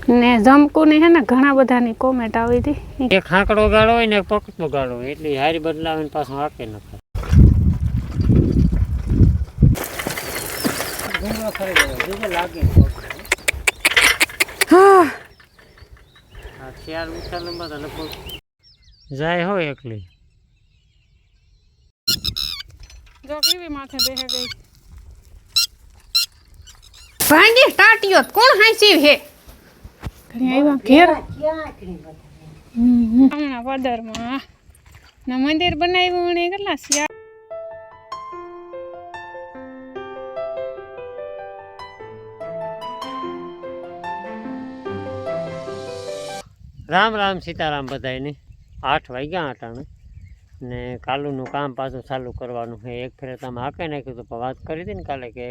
ને જમકુની હે ને ઘણા બધાની કોમેન્ટ આવી હતી. એક હાંકડો ગાળો હોય ને એક પકડો ગાળો હોય એટલે હારી બદલાવીને પાછું હાકે નખાય. લાગે હા શિયાળ ઉછાલમાં લગભગ જાય હોય એકલી. જો કેવી માથે બેહે ગઈ. ભાંગી ટાટિયો કોણ હાંસી હે ઘણી આવ્યા ઘેર હમણાં પદરમાં ના મંદિર બનાવ્યું ને કેટલા શિયાળ. રામ રામ સીતારામ બધાને. 8 વાગ્યા અટાણે ને કાલુનું કામ પાછું ચાલુ કરવાનું છે. એક ફેરે તમે હાંકી નાખ્યું તો વાત કરી હતી ને કાલે કે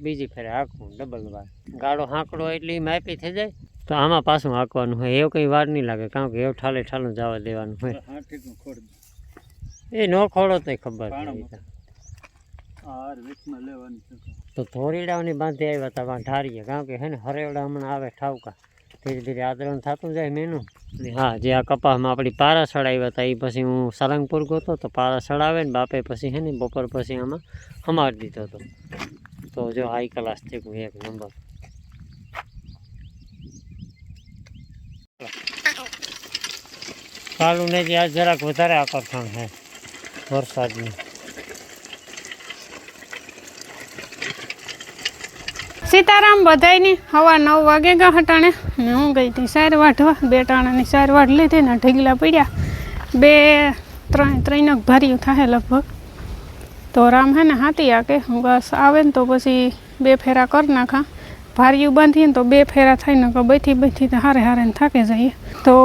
બીજી ફેરે હાંકવું ડબલ વાર. ગાળો હાંકડો એટલે માપી થઈ જાય તો આમાં પાછું હાંકવાનું હોય. એવું કંઈ વાર નહીં લાગે કારણ કે એવું ઠાલે ઠાલું જવા દેવાનું હોય. એ નો ખોડો તો ખબર તો થોરીડાઓની બાંધી આવ્યા હતા ઢારીએ કારણ કે હે ને હરેવડા હમણાં આવે ઠાવકા ધીરે ધીરે આદરણ થતું જાય મેનું. હા જે આ કપાસમાં આપણી પારા સડાવ્યા હતા એ પછી હું સારંગપુર ગયો તો પારા સડાવે ને બાપે પછી હે ને બપોર પછી આમાં હમાડી દીધો હતો. તો જો હાઈ ક્લાસ છે એક નંબર. કાલું ને જે આજ જરાક વધારે આકર્ષણ છે વરસાદનું. સીતારામ બધાયની હવા 9 વાગે ગા હટાણે ને હું ગઈ હતી સાર વાઢવા. 2 ટાણાની સાર વાઢ લીધી ને ઢગલા પડ્યા 2-3 ભાર્યું થાય લગભગ. તો રામ હે ને હાથી આકે બસ આવે ને તો પછી 2 ફેરા કરી નાખા. ભાર્યું બાંધીએ ને તો 2 ફેરા થઈને બેઠી તો હારે હારે ને થાકી જઈએ. તો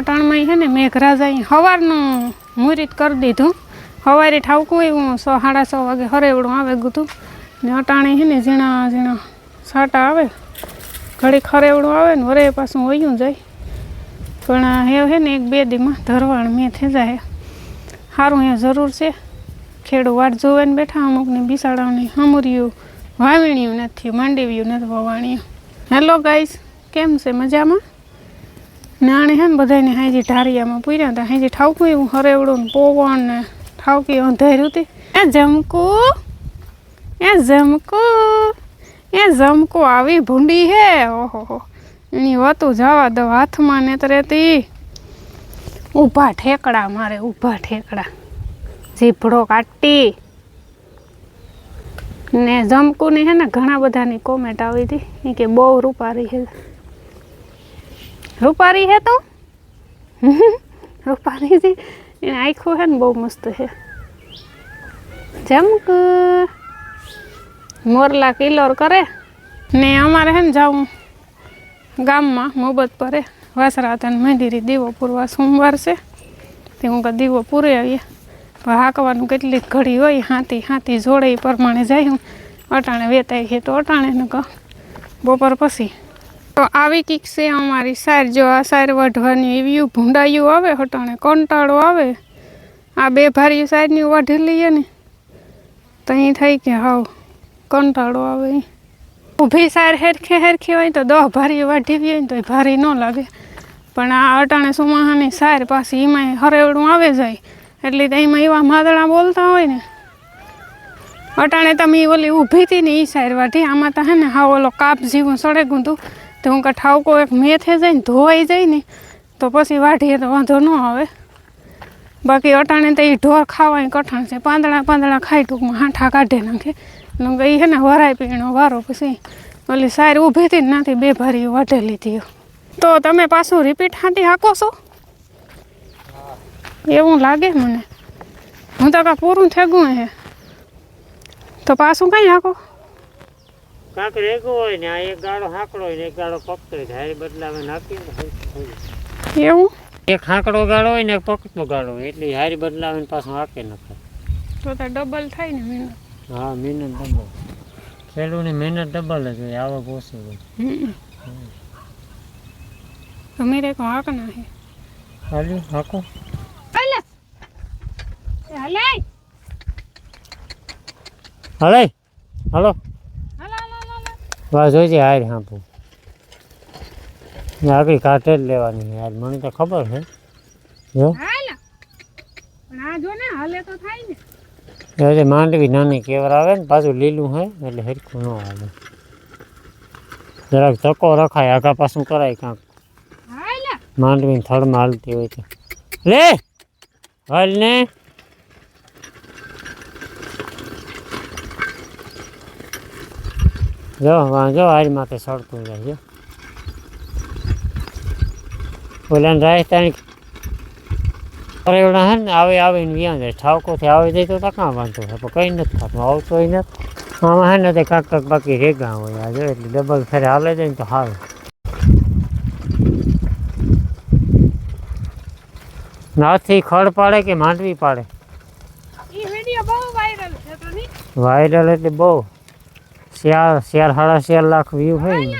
અટાણમાં હે ને મેઘરાજાએ સવારનું મુહૂર્ત કરી દીધું. સવારે ઠાવકું એવું 6-6:30 વાગે હરેવડું આવે ગયું ને અટાણે હે ને ઝીણા ઝીણા છાંટા આવે ઘડી ખરેવડું આવે ને વરે પાછું વયું જાય. પણ હે ને 1-2 દીમાં ધરવાણ મેં થઈ જાય. સારું અહીંયા જરૂર છે. ખેડૂ વાટ જોવે ને બેઠા અમુકને બિસાડાની હમુર્યું વાવણીયું નથી માંડવ્યું નથી વવાણ્યું. હેલો ગાઈસ કેમ છે મજામાં? નાણે હે ને બધાને હાજી ઢારિયામાં પૂર્યા હતા. હાજી ઠાવકું એવું હરેવડું ને પોવણ ને ઠાવકી અંધાર્યું હતી. એ જમકુ આવી ભૂંડી હે. ઓહો એની વાતું જવા દો. હાથમાં ને તો રહેતી ઊભા ઠેકડા મારે ઊભા ઠેકડા જીભડો કાટી ને જમકુની હે ને ઘણા બધાની કોમેન્ટ આવી હતી એ કે બહુ રૂપારી હે. રૂપારી હે તો રૂપારી છે એને આખું હે ને બહુ મસ્ત છે. જમકુ મોરલા કિલોર કરે ને અમારે હે ને જાઉં ગામમાં મોહબ્બત પરે વાસરાતન મંદિરે દીવો પૂરવા સોમવાર છે તે હું દીવો પૂરે આવીએ. હાંકવાનું કેટલીક ઘડી હોય હાથી જોડે એ પ્રમાણે જાય. હું અટાણે વેતાઈ છે તો અટાણે ને બપોર પછી તો આવી કીક છે અમારી સાર. જો આ સાર વાઢવાની એવી ભૂંડાયું આવે અટાણે કંટાળો આવે. આ 2 ભાર્યું સારની વાઢી લઈએ ને તો અહીં થાય કે હાવ કંટાળો આવે. ઊભી સાર હેરખે હોય તો 10 ભારી વાઢી હોય ને તો ભારી ન લાગે. પણ આ અટાણે સુમાહાની સાર પાછી એમાં હરેવડું આવે જાય એટલે તો એમાં એવા માદળા બોલતા હોય ને. અટાણે તમે ઓલી ઊભી હતી ને એ સાર વાઢી. આમાં તો હે ને હા ઓલો કાપ જેવું સડે ગુંતું તો હું ઠાવકો એક મેથે જાય ને ધોવાઈ જાય ને તો પછી વાઢીએ તો વાંધો ન આવે. બાકી અટાણે તો એ ઢોર ખાવાય કઠણ છે. પાંદડા ખાઈ ટૂંકમાં હાંઠા કાઢે નાખે. એ હે ને વરાય પીણો વારો પછી ઓલી સાર ઊભી હતી ને નાથી 2 ભારી વાઢેલી હતી. તો તમે પાછું રિપીટ હાથી હાકો છો એવું લાગે મને. હું તો કાં પૂરું થઈ ગયું હે તો પાછું કઈ હાકો કાંક રેગો હોય ને આ એક ગાળો હાંકડો હોય ને એક ગાળો પકતો હોય હારી બદલાવે નાખી એવું. એક હાંકડો ગાળો હોય ને એક પકતો ગાળો હોય એટલે હારી બદલાવે પાછું હાકે નખાય તો ડબલ થાય ને મહેનત. હા મહેનત ડબલ. ખેડૂતની મહેનત ડબલ જ હોય આવક ઓછી હોય. મેરે કો હાક ના હે હાલી હાકો હાલે હાલો વાહ જોઈજે હાર હાંપું આગળ કાંઠે જ લેવાની યાર, મને તો ખબર છે. જો હાલ પણ આ જો ને હાલે તો થાય ને. એટલે માંડવી નાની કેવર આવે ને પાછું લીલું હોય એટલે હરખું ન આવે. જરાક ધક્કો રખાય આગા પાછું કરાય કાંક હાલ માંડવી થડમાં હાલતી હોય તો. લે હાલ ને જો જો હારી માથે સડતું જાય જો. ઓલાને રાજસ્થાની એવડા હે ને આવીને વ્યાં જાય ઠાવકોથી આવી જાય તો કાં વાંધો છે પણ કંઈ નથી થતું આવતોય નથી. આમાં હે ને તે કાંક બાકી રેગા હોય આ જો એટલે ડબલ ફેરે હાલે જાય ને તો સારું. નાથી ખડ પાડે કે માંડવી પાડે? ઈ વિડિયો બહુ વાયરલ છે તો ની. વાયરલ એટલે બહુ 4.5 લાખ વ્યૂ હોય ને.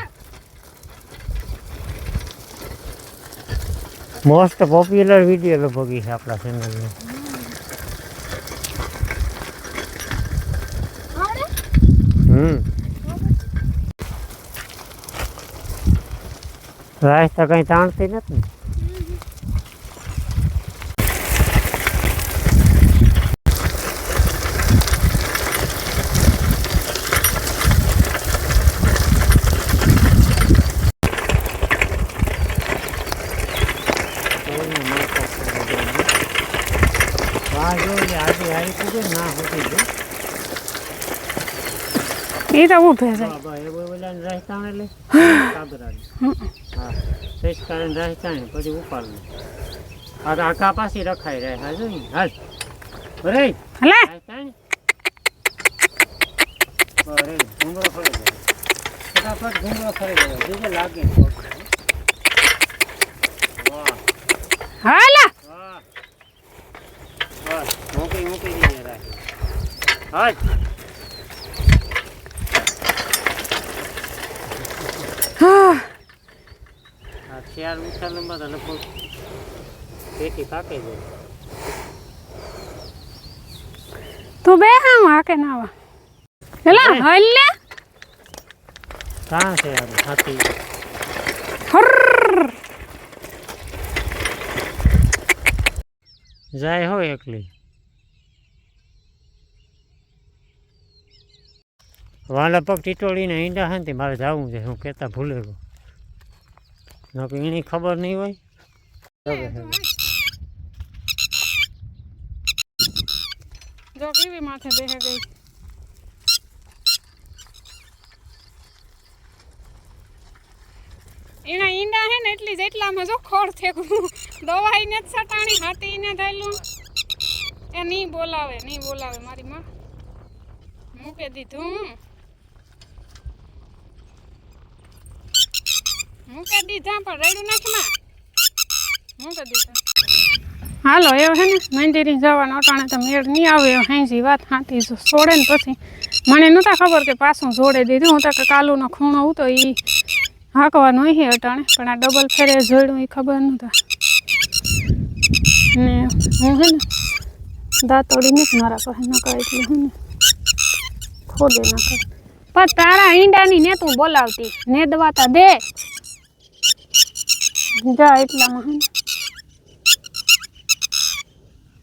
મોસ્ટ પોપ્યુલર વિડીયો લગભગ છે આપણા ચેનલમાં. રાઈસ તો કંઈ તાણતી નથી ને. એ તો ઉઠે છે. પછી ઉપાડવું આ આખા પાછી રખાઈ રહે. હા જો હાલ બરે હલે ઘૂંગળો ફરી જાય ફટાફટ ઘૂંગળો ફરી જાય બીજે લાગે. હાલ વાહ બસ મૂકી દીધે રાખે. હાલ આ 4 ઉછાલમાં તો લગભગ પેટી પાકે જાય. તું બે હા હાકે નાવા હેલા હાલ લે કાં છે આ હાથી હર જાય હોય એકલી. વાલા પગ ટીટોળીને ઈંડા હે ને મારે જવું છે હું કહેતા ભૂલે ગયો. નકર એની ખબર નહીં હોય. જો કેવી માથે બેહે ગઈ. એના ઈંડા હે ને એટલી જેટલામાં જો ખોર થેકું દવાઈ ને સટાણી હાથી ને થયેલું એ નહીં બોલાવે મારી માં મૂકે દીધું મૂકે દીધા પણ રેડું નાખ માં મૂકે દીધા. હાલો એવો હે ને મંદિરે જવાનો અટાણે તો મેળ નહીં આવે એવો હાંજી વાત હાથી છોડે ને પછી મને નહોતા ખબર કે પાછું જોડે દીધું. હું તો કે કાલુનો ખૂણો હતો એ હાંકવાનો અહીં અટાણે પણ આ ડબલ ફેરે જોડ્યું એ ખબર નહોતા. ને હું હે ને દાંતોડી નથી મારા પાસે નકા એટલે હે ને ખોદે નાખે પણ તારા ઈંડાની ને તું બોલાવતી ને દવાતા દે જા એટલામાં હે ને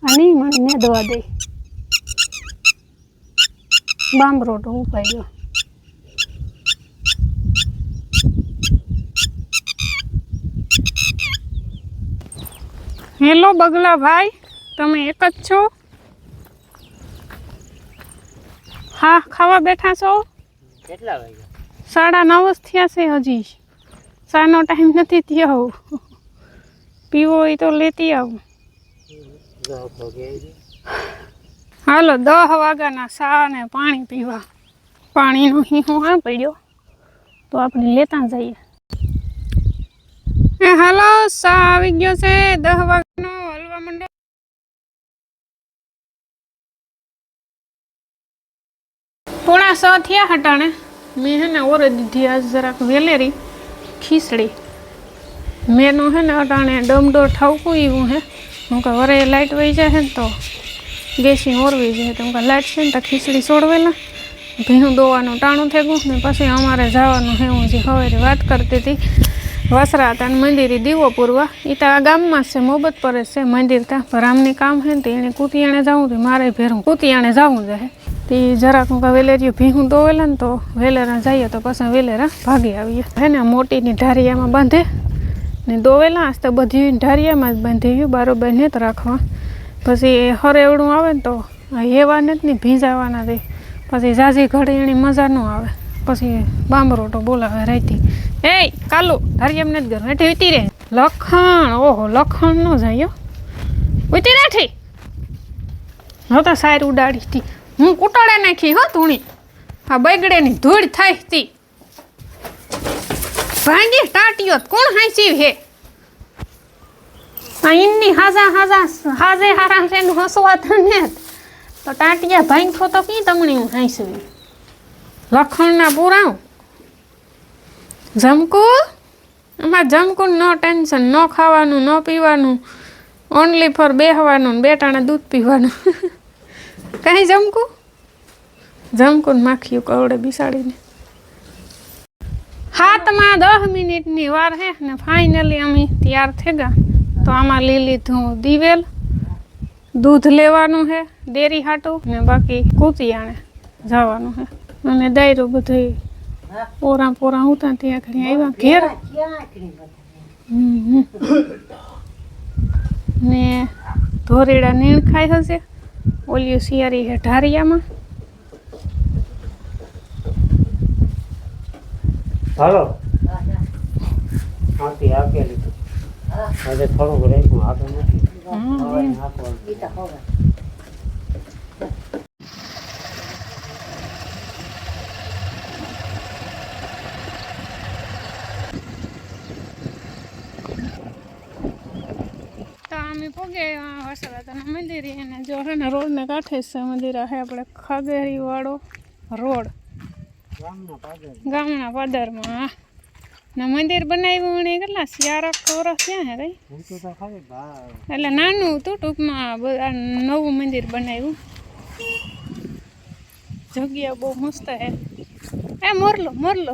અને મને ને દવા દે બામરોટ ઉપાઈ ગયો. હેલો બગલા ભાઈ તમે એક જ છો? હા ખાવા બેઠા છો? કેટલા વાગ્યા? 9:30 થયા છે હજી. ચાનો ટાઈમ નથી થયો. પીવો હોય તો લેતી આવું. હાલો 10 વાગ્યાના ચા ને પાણી પીવા. પાણીનો હીહો હા પડ્યો તો આપણે લેતા જઈએ. હાલો ચા આવી ગયો છે 10 વાગ્યાનો. હલવા માંડો. પોણા 6 થયા હટાણે. મેં હે ને ઓરે દીધી આજ જરાક વેલેરી ખીચડી. મેનું હે ને અટાણે ડમડોર ઠાવકું એવું હે. હું કે વરે લાઇટ વહી જાય ને તો ગેસી ઓરવી જાય તો હું લાઇટ છે ને તો ખીચડી સોડવેલા ભીનું દોવાનું ટાણું થઈ ગયું ને પછી અમારે જવાનું હે. હું જે હવે વાત કરતી હતી વાસરા હતા ને મંદિરે દીવો પૂરવા. એ તો આ ગામમાં જ છે, મોહબત પર જ છે મંદિર. ત્યાં ભરામની કામ છે ને તે એને કુતિયાણે જવું હતું, મારે ભેરું કુતિયાણે જવું છે. તે જરાક હું વેલેરિયું ભીહું દોવેલા ને તો વેલેરા જઈએ તો પછી વેલેરા ભાગી આવીએ. હે ને મોટીની ઢારિયામાં બાંધે ને દોવેલા આજ તો બધી ઢારિયામાં જ બાંધી ગયું, બારોબાર ને જ રાખવા. પછી હરેવડું આવે ને તો હેવાને જ નહીં ભીંજાવાના દે. પછી ઝાઝી ઘડી એની મજા ન આવે. પછી બામરોટો બોલાવે રાઈતી, એ કાલુ ઢારિયામ નથી ઘર હેઠી ઉતી રે. લખણ, ઓહો લખણ ન જાય ઉતી રાઠી. હું તો સાયર ઉડાડી હતી, હું કુટાડે નાખી હો તુણી. આ બગડેની ધૂળ થાય તી ભાંગી ટાટીઓ કોણ હાંસી હે. આ ઇન્ની હાજા હાજા હાજે હારા છે હસવા તને તો ટાટિયા ભાંગો તો કી તમણી હું હાંસવી. લખણના પૂરાવ જમકુ, એમાં જમકુ નો ટેન્શન, ન ખાવાનું ન પીવાનું, ઓનલી ફોર બેહવાનું બેટાણા દૂધ પીવાનું. કઈ જમકુ જમકુ માખ્યું કવડે બિસાડીને. 7માં 10 મિનિટની વાર હે ને ફાઇનલી અમે તૈયાર થઈ ગયા. તો આમાં લઈ લીધું દિવેલ, દૂધ લેવાનું છે ડેરી હાટું ને બાકી કુતિયાણે જવાનું છે. અને દાયરું બધું પોરા પોરા હતા ત્યાં ઘડી આવ્યા ઘેર. ને ધોરીડા નીણ ખાઈ હશે, ઓલિયું શિયારી હે ઢારિયામાં. હાલો આથી આપેલી તો આજે થોડુંક રાખ્યું, આપે નથી. તો અમે પોગે વસરાતાના મંદિરે અને જો હે ને રોડને કાંઠે જ છે મંદિર. હે આપણે ખાગેરી વાળો રોડ ગામના પદરમાં ને મંદિર બનાવ્યું ને કેટલા 4 વર્ષ થયા હે કઈ, એટલે નાનું હતું ટૂંકમાં. નવું મંદિર બનાવ્યું, જગ્યા બહુ મસ્ત હે. એ મોરલો મોરલો